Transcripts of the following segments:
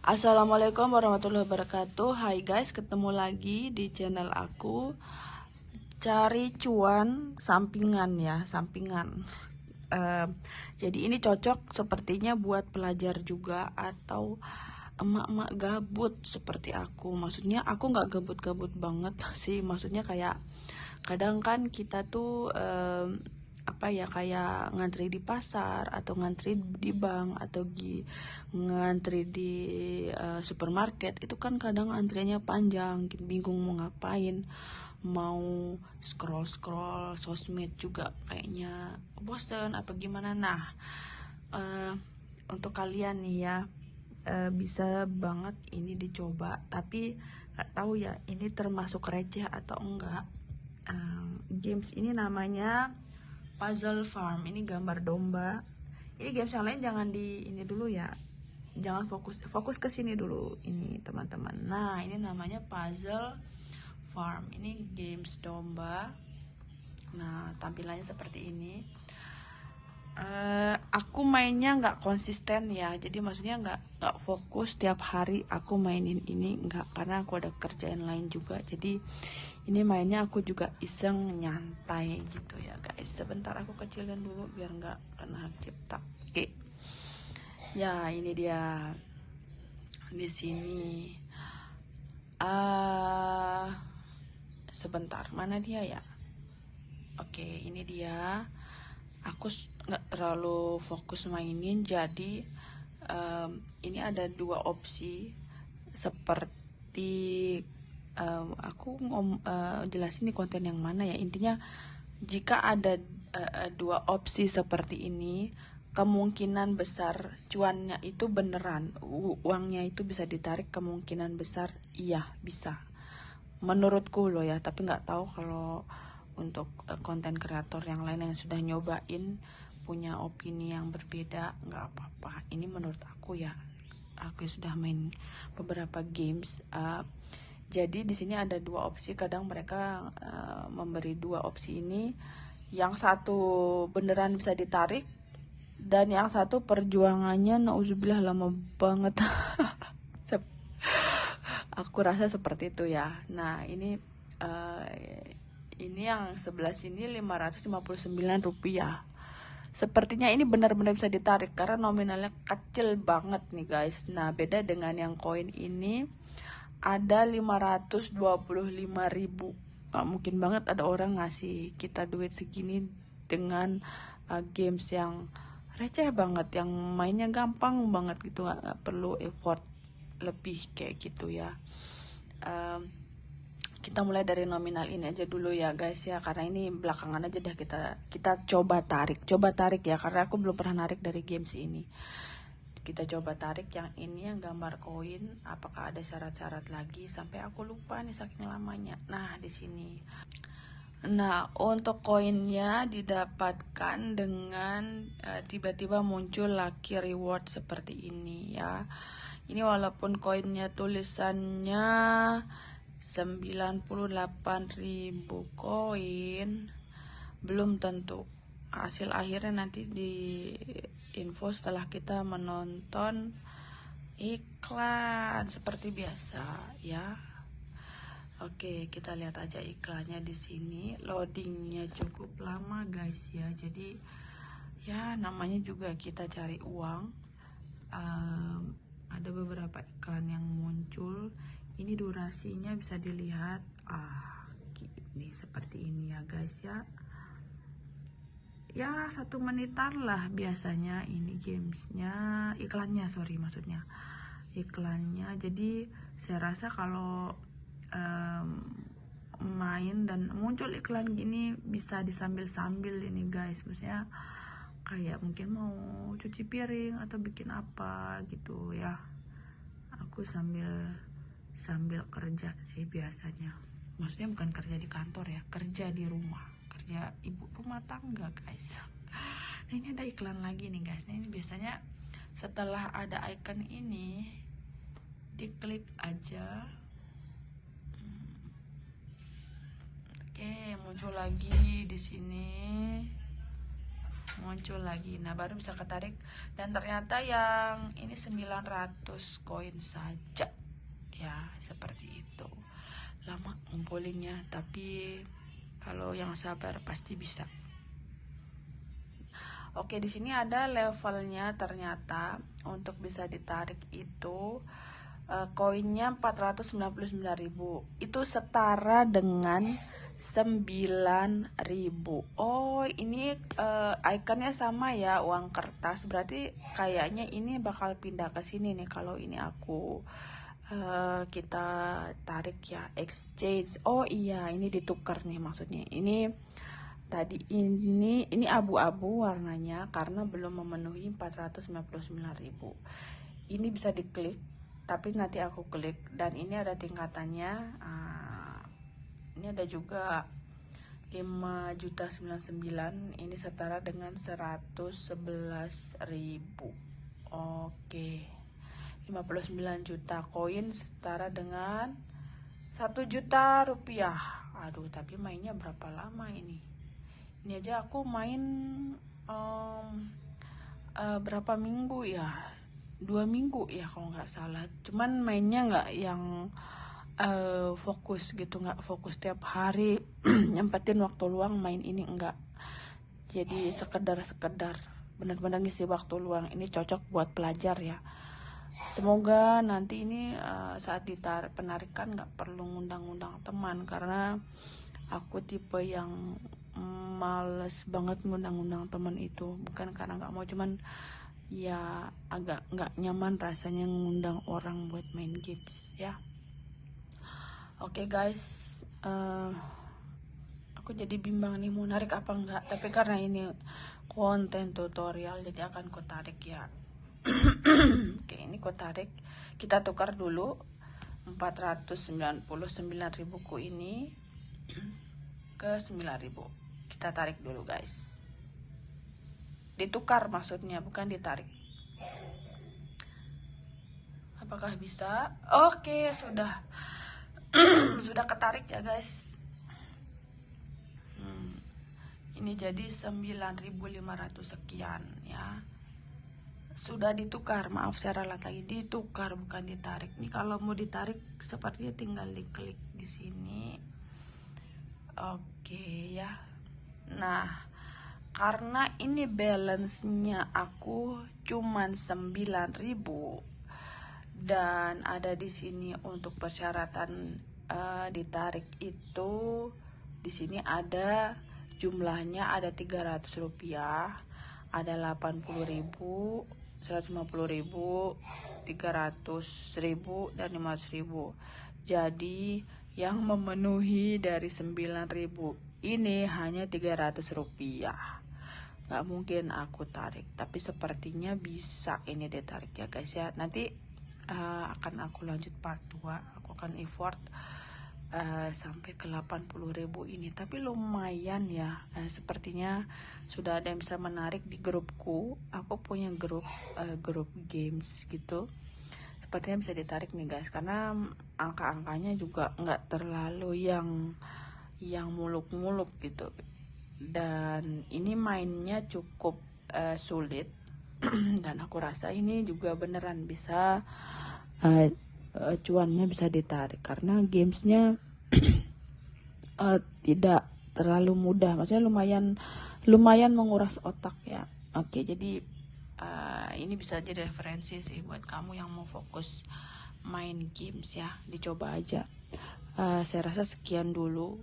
Assalamualaikum warahmatullahi wabarakatuh. Hai guys, ketemu lagi di channel aku. Cari cuan sampingan ya, sampingan. Jadi ini cocok sepertinya buat pelajar juga atau emak-emak gabut seperti aku. Maksudnya aku nggak gabut-gabut banget sih. Maksudnya kayak kadang kan kita tuh apa ya, kayak ngantri di pasar atau ngantri di bank atau ngantri di supermarket, itu kan kadang antriannya panjang, bingung mau ngapain, mau scroll scroll sosmed juga kayaknya bosen apa gimana. Nah, untuk kalian nih ya, bisa banget ini dicoba, tapi nggak tahu ya ini termasuk receh atau enggak. Games ini namanya Puzzle Farm. Ini gambar domba. Ini games yang lain jangan di ini dulu ya, jangan fokus ke sini dulu ini teman-teman. Nah, ini namanya Puzzle Farm. Ini games domba. Nah, tampilannya seperti ini. Aku mainnya nggak konsisten ya, jadi maksudnya nggak fokus tiap hari aku mainin ini, nggak, karena aku ada kerjaan lain juga. Jadi ini mainnya aku juga iseng nyantai gitu ya guys. Sebentar aku kecilin dulu biar nggak kena hak cipta. Oke ya, ini dia di sini. Sebentar, mana dia ya? Oke, ini dia. Aku nggak terlalu fokus mainin, jadi ini ada dua opsi seperti aku jelasin di konten yang mana ya. Intinya jika ada dua opsi seperti ini, kemungkinan besar cuannya itu beneran, uangnya itu bisa ditarik, kemungkinan besar iya bisa, menurutku loh ya. Tapi nggak tahu kalau untuk konten kreator yang lain yang sudah nyobain punya opini yang berbeda, nggak apa-apa. Ini menurut aku ya, aku sudah main beberapa games. Jadi di sini ada dua opsi. Kadang mereka memberi dua opsi ini. Yang satu beneran bisa ditarik, dan yang satu perjuangannya nauzubillah lama banget. Aku rasa seperti itu ya. Nah, ini yang sebelah sini Rp559. Sepertinya ini benar-benar bisa ditarik karena nominalnya kecil banget nih guys. Nah, beda dengan yang koin ini ada 525.000. Gak mungkin banget ada orang ngasih kita duit segini dengan games yang receh banget, yang mainnya gampang banget gitu, gak perlu effort lebih kayak gitu ya. Kita mulai dari nominal ini aja dulu ya guys ya, karena ini belakangan aja deh kita coba tarik ya, karena aku belum pernah narik dari games ini. Kita coba tarik yang ini, yang gambar koin. Apakah ada syarat-syarat lagi? Sampai aku lupa nih saking lamanya. Nah, di sini. Nah, untuk koinnya didapatkan dengan tiba-tiba muncul lucky reward seperti ini ya. Ini walaupun koinnya tulisannya 98.000 koin, belum tentu hasil akhirnya nanti di info setelah kita menonton iklan seperti biasa ya. Oke, kita lihat aja iklannya di sini. Loadingnya cukup lama guys ya. Jadi ya namanya juga kita cari uang. Ada beberapa iklan yang muncul. Ini durasinya bisa dilihat. Ini seperti ini ya guys ya. Ya 1 menitan lah biasanya ini gamesnya, iklannya maksudnya iklannya. Jadi saya rasa kalau main dan muncul iklan gini bisa disambil-sambil ini guys. Maksudnya kayak mungkin mau cuci piring atau bikin apa gitu ya. Aku sambil kerja sih biasanya. Maksudnya bukan kerja di kantor ya, kerja di rumah, kerja ibu rumah tangga guys. Nah, ini ada iklan lagi nih guys. Nah, ini biasanya setelah ada icon ini diklik aja. Oke, muncul lagi di sini. muncul lagi. Nah, baru bisa ketarik. Dan ternyata yang ini 900 koin saja. Ya, seperti itu. Lama ngumpulinnya, tapi kalau yang sabar pasti bisa. Oke, di sini ada levelnya. Ternyata untuk bisa ditarik itu koinnya 499.000. Itu setara dengan 9.000. Oh, ini ikonnya sama ya, uang kertas. Berarti kayaknya ini bakal pindah ke sini nih kalau ini aku kita tarik ya, exchange. Oh iya, ini ditukar nih maksudnya. Ini tadi ini abu-abu warnanya karena belum memenuhi 499.000. Ini bisa diklik, tapi nanti aku klik. Dan ini ada tingkatannya. Ini ada juga 5.099.000. Ini setara dengan 111.000. Oke, 59 juta koin setara dengan 1 juta rupiah. Aduh, tapi mainnya berapa lama ini? Ini aja aku main berapa minggu ya? 2 minggu ya kalau nggak salah. Cuman mainnya nggak yang fokus gitu, nggak fokus tiap hari nyempetin waktu luang main ini, enggak. Jadi sekedar benar-benar ngisi waktu luang. Ini cocok buat pelajar ya. Semoga nanti ini saat penarikan nggak perlu ngundang-ngundang teman, karena aku tipe yang males banget ngundang-ngundang teman itu. Bukan karena nggak mau, cuman ya agak nggak nyaman rasanya ngundang orang buat main games ya. Oke guys, aku jadi bimbang nih mau narik apa enggak, tapi karena ini konten tutorial jadi akan ku tarik ya. Oke, ini ku tarik. Kita tukar dulu 499.000 ku ini ke 9.000. Kita tarik dulu guys. Ditukar maksudnya, bukan ditarik. Apakah bisa? Oke, sudah. Sudah ketarik ya guys. Ini jadi 9.500 sekian ya. Sudah ditukar, maaf saya ralat lagi, ditukar bukan ditarik. Nih kalau mau ditarik sepertinya tinggal diklik di sini. Oke ya. Nah, karena ini balance-nya aku cuman 9.000 dan ada di sini untuk persyaratan ditarik itu, di sini ada jumlahnya, ada 300 rupiah, ada 80.000, 150.000, 300.000 dan 500.000. Jadi yang memenuhi dari 9.000 ini hanya 300 rupiah. Gak mungkin aku tarik, tapi sepertinya bisa ini ditarik ya guys ya. Nanti akan aku lanjut part 2. Aku akan effort sampai ke 80.000 ini, tapi lumayan ya. Sepertinya sudah ada yang bisa menarik di grupku. Aku punya grup games gitu, sepertinya bisa ditarik nih guys, karena angka-angkanya juga nggak terlalu yang muluk-muluk gitu. Dan ini mainnya cukup sulit dan aku rasa ini juga beneran bisa cuannya bisa ditarik, karena gamesnya tidak terlalu mudah, maksudnya lumayan menguras otak ya. Oke, jadi ini bisa jadi referensi sih buat kamu yang mau fokus main games ya, dicoba aja. Saya rasa sekian dulu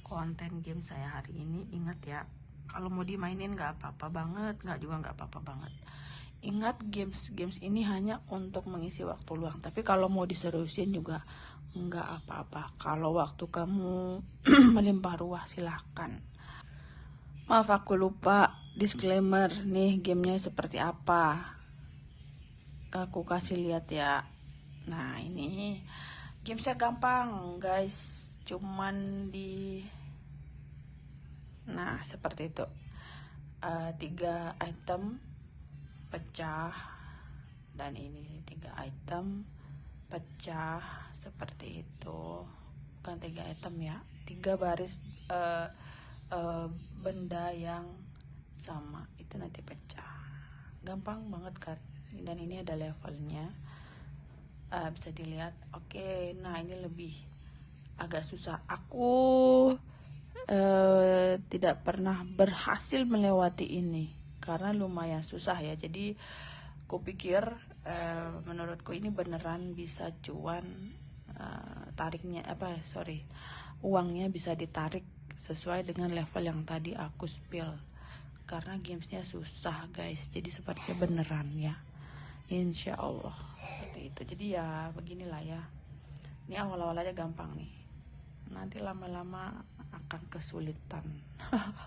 konten game saya hari ini. Ingat ya, kalau mau dimainin nggak apa-apa banget, nggak juga nggak apa-apa banget. Ingat, games ini hanya untuk mengisi waktu luang, tapi kalau mau diseriusin juga nggak apa-apa. Kalau waktu kamu melimpah ruah silahkan. Maaf aku lupa disclaimer nih, gamenya seperti apa, aku kasih lihat ya. Nah, ini gamesnya gampang guys, cuman nah seperti itu. 3 item pecah, dan ini 3 item pecah seperti itu. Bukan 3 item ya, 3 baris eh, benda yang sama itu nanti pecah. Gampang banget kan, dan ini ada levelnya. Bisa dilihat. Oke, nah ini lebih agak susah. Aku tidak pernah berhasil melewati ini karena lumayan susah ya. Jadi kupikir menurutku ini beneran bisa cuan, tariknya uangnya bisa ditarik sesuai dengan level yang tadi aku spill, karena gamesnya susah guys. Jadi sepertinya beneran ya, insya Allah seperti itu. Jadi ya beginilah ya, ini awal-awal aja gampang nih, nanti lama-lama akan kesulitan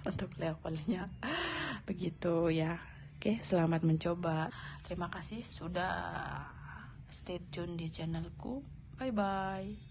untuk levelnya begitu ya. Oke, selamat mencoba. Terima kasih sudah stay tune di channelku. Bye bye.